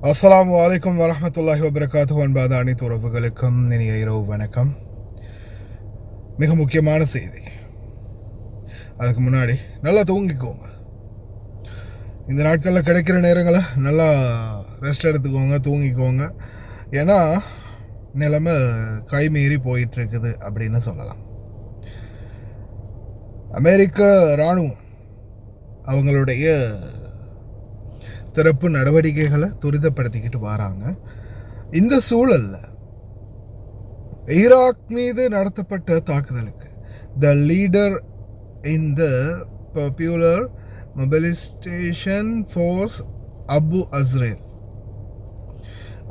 அஸ்ஸலாமு அலைக்கும் வரஹ்மத்துல்லாஹி வபரகாத்துஹு. அன்பாத அனைத்து உறவுகளுக்கும் இனிய இரவு வணக்கம். மிக முக்கியமான செய்தி. அதுக்கு முன்னாடி நல்லா தூங்கிக்கோங்க. இந்த நாட்களில் கிடைக்கிற நேரங்களை நல்லா ரெஸ்ட் எடுத்துக்கோங்க, தூங்கிக்கோங்க. ஏன்னா நிலைமை கைமீறி போயிட்டுருக்குது அப்படின்னு சொல்லலாம். அமெரிக்க இராணுவம் அவங்களுடைய தரப்பு நடவடிக்கைகளை துரிதப்படுத்திக்கிட்டு வராங்க. இந்த சூழல்ல ஈராக் மீது நடத்தப்பட்ட தாக்குதலுக்கு the leader in the popular mobilisation force Abu Azrael,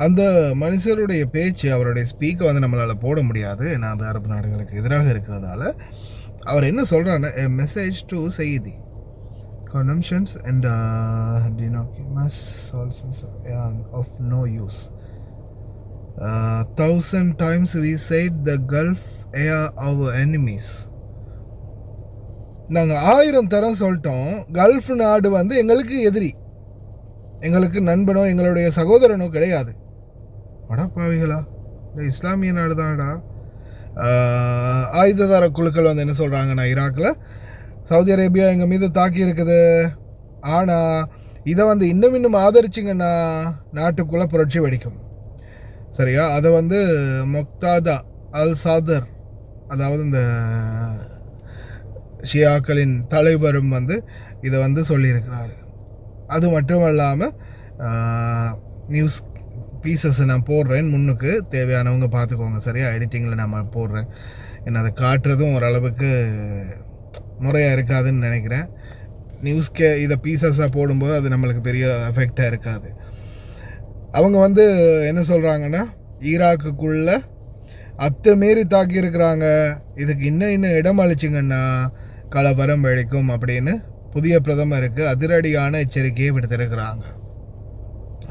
அந்த மனுஷருடைய பேச்சு, அவருடைய ஸ்பீக்கை வந்து நம்மளால் போட முடியாது, ஏன்னா அது அரபு நாடுகளுக்கு எதிராக இருக்கிறதால. அவர் என்ன சொல்கிறாருன்னா, a message to செய்தி consumptions and denocumus sources of no use. 1,000 times we said the Gulf are our enemies. நாங்கள் 1000 தரம் சொல்லிட்டோம், கல்ஃப் நாடு வந்து எங்களுக்கு எதிரி, எங்களுக்கு நண்பனோ எங்களுடைய சகோதரனோ கிடையாது. அடா பாவிகளா, இந்த இஸ்லாமிய நாடு தானடா. ஆயுததார குழுக்கள் வந்து என்ன சொல்கிறாங்கன்னா, ஈராக்கில் சவுதி அரேபியா எங்கள் மீது தாக்கி இருக்குது, ஆனால் இதை வந்து இன்னும் ஆதரிச்சிங்கன்னா நாட்டுக்குள்ளே புரட்சி வெடிக்கும். சரியா? அதை வந்து மொக்தாதா அல் சாதர், அதாவது இந்த ஷியாக்களின் தலைவரும் வந்து இதை வந்து சொல்லியிருக்கிறாரு. அது மட்டும் இல்லாமல் நியூஸ் பீசஸ் நான் போடுறேன், முன்னுக்கு தேவையானவங்க பார்த்துக்கோங்க. சரியா? எடிட்டிங்கில் நான் போடுறேன். என்ன அதை காட்டுறதும் ஓரளவுக்கு முறையாக இருக்காதுன்னு நினைக்கிறேன். நியூஸ்க்கே இதை பீசஸாக போடும்போது அது நம்மளுக்கு பெரிய எஃபெக்டாக இருக்காது. அவங்க வந்து என்ன சொல்கிறாங்கன்னா, ஈராக்குக்குள்ளே அத்துமீறி தாக்கியிருக்கிறாங்க, இதுக்கு இன்னும் இடம் அளிச்சிங்கன்னா கலவரம் வெடிக்கும் அப்படின்னு புதிய பிரதமருக்கு அதிரடியான எச்சரிக்கையை விடுத்திருக்கிறாங்க.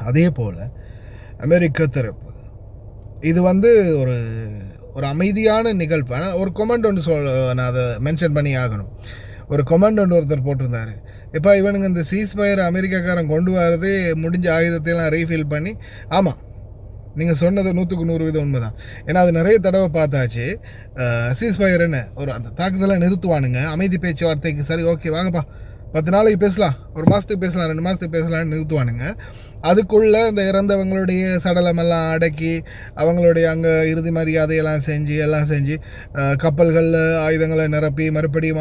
அதே போல் அமெரிக்க தரப்பு இது வந்து ஒரு அமைதியான நிகழ்வு. ஆனால் ஒரு கொமெண்ட் ஒன்று நான் அதை மென்ஷன் பண்ணி ஆகணும். ஒரு கொமெண்ட் ஒன்று ஒருத்தர் போட்டிருந்தார், எப்போ இவனுங்க இந்த சீஸ்ஃபயர் அமெரிக்காக்காரன் கொண்டு வரது முடிஞ்ச ஆயுதத்தையெல்லாம் ரீஃபில் பண்ணி. ஆமாம், நீங்கள் சொன்னது 100% உண்மைதான். ஏன்னா அது நிறைய தடவை பார்த்தாச்சு. சீஸ்ஃபயர் என்ன, அந்த தாக்குதலை நிறுத்துவானுங்க, அமைதி பேச்சுவார்த்தைக்கு சரி ஓகே வாங்கப்பா 10 நாளைக்கு பேசலாம், ஒரு மாதத்துக்கு பேசலாம், 2 மாதத்துக்கு பேசலாம்னு நிறுத்துவானுங்க. அதுக்குள்ளே இந்த இறந்தவங்களுடைய சடலமெல்லாம் அடக்கி அவங்களுடைய அங்கே இறுதி மரியாதையெல்லாம் செஞ்சு கப்பல்களில் ஆயுதங்களை நிரப்பி மறுபடியும்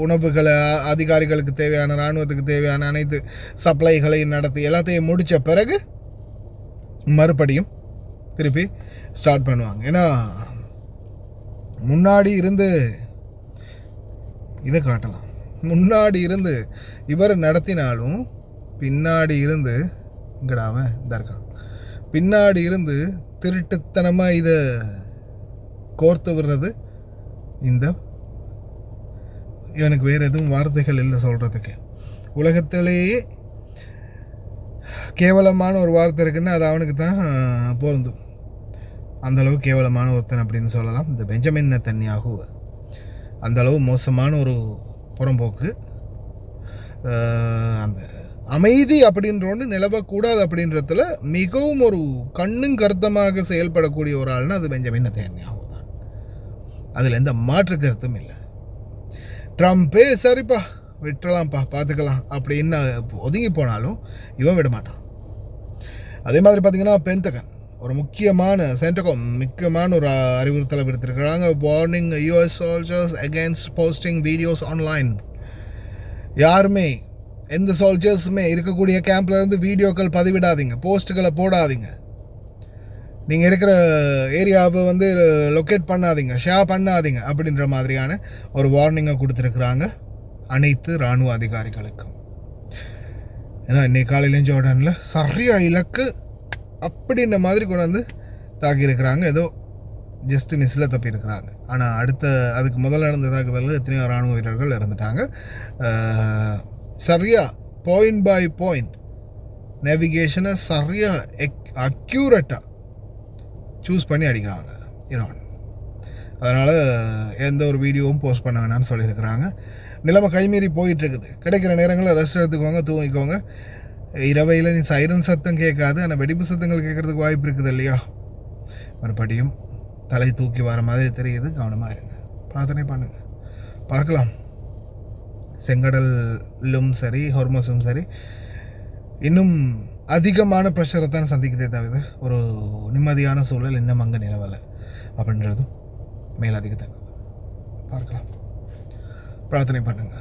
உணவுகளை, அதிகாரிகளுக்கு தேவையான, இராணுவத்துக்கு தேவையான அனைத்து சப்ளைகளையும் நடத்தி எல்லாத்தையும் முடித்த பிறகு மறுபடியும் திருப்பி ஸ்டார்ட் பண்ணுவாங்க. ஏன்னா முன்னாடி இருந்து இதை காட்டலாம், முன்னாடி இருந்து இவர் நடத்தினாலும் பின்னாடி இருந்து இங்கடாம தர்கான் பின்னாடி இருந்து திருட்டுத்தனமாக இதை கோர்த்து விடுறது இந்த இவனுக்கு வேறு எதுவும் வார்த்தைகள் இல்லை சொல்கிறதுக்கு. உலகத்திலேயே கேவலமான ஒரு வார்த்தை இருக்குன்னா அது அவனுக்கு தான் பொருந்தும். அந்தளவு கேவலமான ஒருத்தன் அப்படின்னு சொல்லலாம் இந்த பெஞ்சமின் நெத்தன்யாஹூ. அந்தளவு மோசமான ஒரு புறம்போக்கு. அந்த அமைதி அப்படின்ற ஒன்று நிலவக்கூடாது அப்படின்றதுல மிகவும் ஒரு கண்ணும் கருத்தமாக செயல்படக்கூடிய ஒரு ஆள்னா அது பெஞ்சமின் நெத்தன்யாஹூ தான். அதில் எந்த மாற்று கருத்தும் இல்லை. ட்ரம்ப்பே சரிப்பா விட்டுறலாம்ப்பா பார்த்துக்கலாம் அப்படின்னு ஒதுங்கி போனாலும் இவன் விட மாட்டான். அதே மாதிரி பார்த்திங்கன்னா பென்டகன் ஒரு முக்கியமான ஒரு அறிவுறுத்தலை விடுத்திருக்கிறாங்க. Warning US soldiers against posting videos online. யாருமே எந்த சோல்ஜர்ஸுமே இருக்கக்கூடிய கேம்பில் இருந்து வீடியோக்கள் பதிவிடாதீங்க, போஸ்ட்டுகளை போடாதீங்க, நீங்கள் இருக்கிற ஏரியாவை வந்து லொக்கேட் பண்ணாதீங்க, ஷேர் பண்ணாதீங்க அப்படின்ற மாதிரியான ஒரு வார்னிங்கை கொடுத்துருக்குறாங்க அனைத்து இராணுவ அதிகாரிகளுக்கும். ஏன்னா இன்னைக்கு காலையிலேயும் ஜோர்டானில் சரியா இலக்கு அப்படின்ற மாதிரி கொண்டு வந்து தாக்கியிருக்கிறாங்க. ஏதோ ஜஸ்ட் மிஸ்ஸில் தப்பியிருக்கிறாங்க. ஆனால் அதுக்கு முதல்ல நடந்த தாக்குதலில் எத்தனையோ இராணுவ வீரர்கள் இறந்துட்டாங்க. சரியாக பாயிண்ட் பை பாயிண்ட் நேவிகேஷனை சரியாக அக்யூரேட்டாக சூஸ் பண்ணி அடிக்கிறாங்க ஈரான். அதனால் எந்த ஒரு வீடியோவும் போஸ்ட் பண்ண வேணாம்னு சொல்லியிருக்கிறாங்க. நிலைமை கைமீறி போயிட்டுருக்குது. கிடைக்கிற நேரங்களில் ரெஸ்ட் எடுத்துக்கோங்க, தூங்கிக்கோங்க. இரவையில் நீ சைரன் சத்தம் கேட்காது, ஆனால் வெடிப்பு சத்தங்கள் கேட்குறதுக்கு வாய்ப்பு இருக்குது இல்லையா? மறுபடியும் தலை தூக்கி வர மாதிரி தெரியுது. கவனமாக இருங்க, பிரார்த்தனை பண்ணுங்க. பார்க்கலாம். செங்கடலும் சரி, ஹொர்மஸும் சரி, இன்னும் அதிகமான ப்ரெஷரை தான் சந்திக்கதே தவிர ஒரு நிம்மதியான சூழல் இன்னும் அங்கே நிலவலை அப்படின்றதும் மேலதிக தகவல். பார்க்கலாம், பிரார்த்தனை பண்ணுங்க.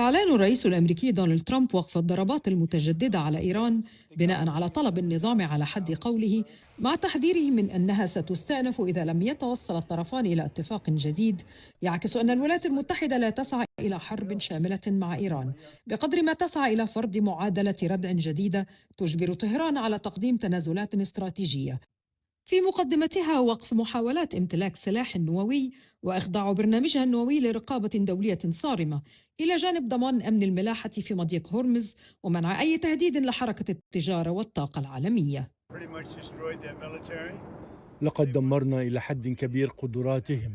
إعلان الرئيس الأمريكي دونالد ترامب وقف الضربات المتجددة على إيران بناء على طلب النظام على حد قوله، مع تحذيره من أنها ستستأنف إذا لم يتوصل الطرفان إلى اتفاق جديد، يعكس أن الولايات المتحدة لا تسعى إلى حرب شاملة مع إيران بقدر ما تسعى إلى فرض معادلة ردع جديدة تجبر طهران على تقديم تنازلات استراتيجية، في مقدمتها وقف محاولات امتلاك سلاح نووي وإخضاع برنامجها النووي لرقابة دولية صارمة، إلى جانب ضمان أمن الملاحة في مضيق هرمز ومنع أي تهديد لحركة التجارة والطاقة العالمية. لقد دمرنا إلى حد كبير قدراتهم،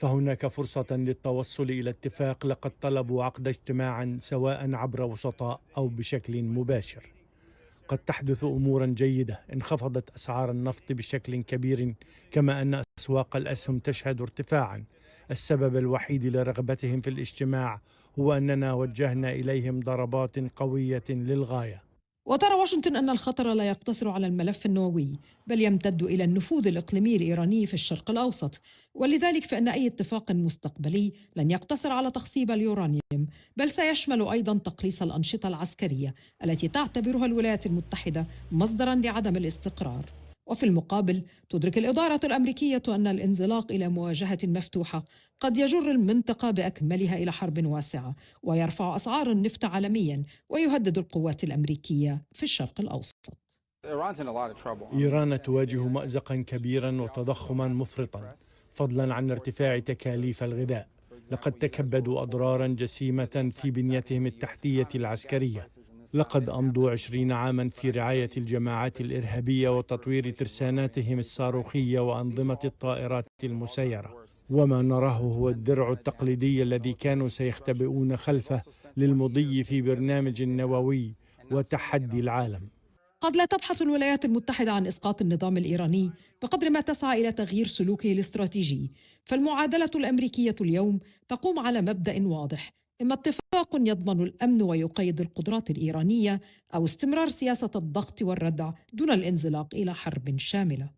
فهناك فرصة للتوصل إلى اتفاق. لقد طلبوا عقد اجتماع سواء عبر وسطاء أو بشكل مباشر. قد تحدث أمورا جيدة، انخفضت أسعار النفط بشكل كبير، كما أن أسواق الأسهم تشهد ارتفاعا. السبب الوحيد لرغبتهم في الاجتماع هو أننا وجهنا إليهم ضربات قوية للغاية. وترى واشنطن أن الخطر لا يقتصر على الملف النووي، بل يمتد إلى النفوذ الإقليمي الإيراني في الشرق الأوسط، ولذلك فإن أي اتفاق مستقبلي لن يقتصر على تخصيب اليورانيوم، بل سيشمل أيضا تقليص الأنشطة العسكرية التي تعتبرها الولايات المتحدة مصدرا لعدم الاستقرار. وفي المقابل تدرك الإدارة الأمريكية أن الانزلاق إلى مواجهة مفتوحة قد يجر المنطقة بأكملها إلى حرب واسعة ويرفع أسعار النفط عالميا ويهدد القوات الأمريكية في الشرق الأوسط. إيران تواجه مأزقا كبيرا وتضخما مفرطا، فضلا عن ارتفاع تكاليف الغذاء. لقد تكبدوا أضرارا جسيمة في بنيتهم التحتية العسكرية. لقد أمضوا 20 عاما في رعاية الجماعات الإرهابية وتطوير ترساناتهم الصاروخية وأنظمة الطائرات المسيرة، وما نراه هو الدرع التقليدي الذي كانوا سيختبئون خلفه للمضي في برنامج نووي وتحدي العالم. قد لا تبحث الولايات المتحدة عن إسقاط النظام الإيراني بقدر ما تسعى إلى تغيير سلوكه الاستراتيجي، فالمعادلة الأمريكية اليوم تقوم على مبدأ واضح: إما اتفاق يضمن الأمن ويقيد القدرات الإيرانية، أو استمرار سياسة الضغط والردع دون الانزلاق إلى حرب شاملة.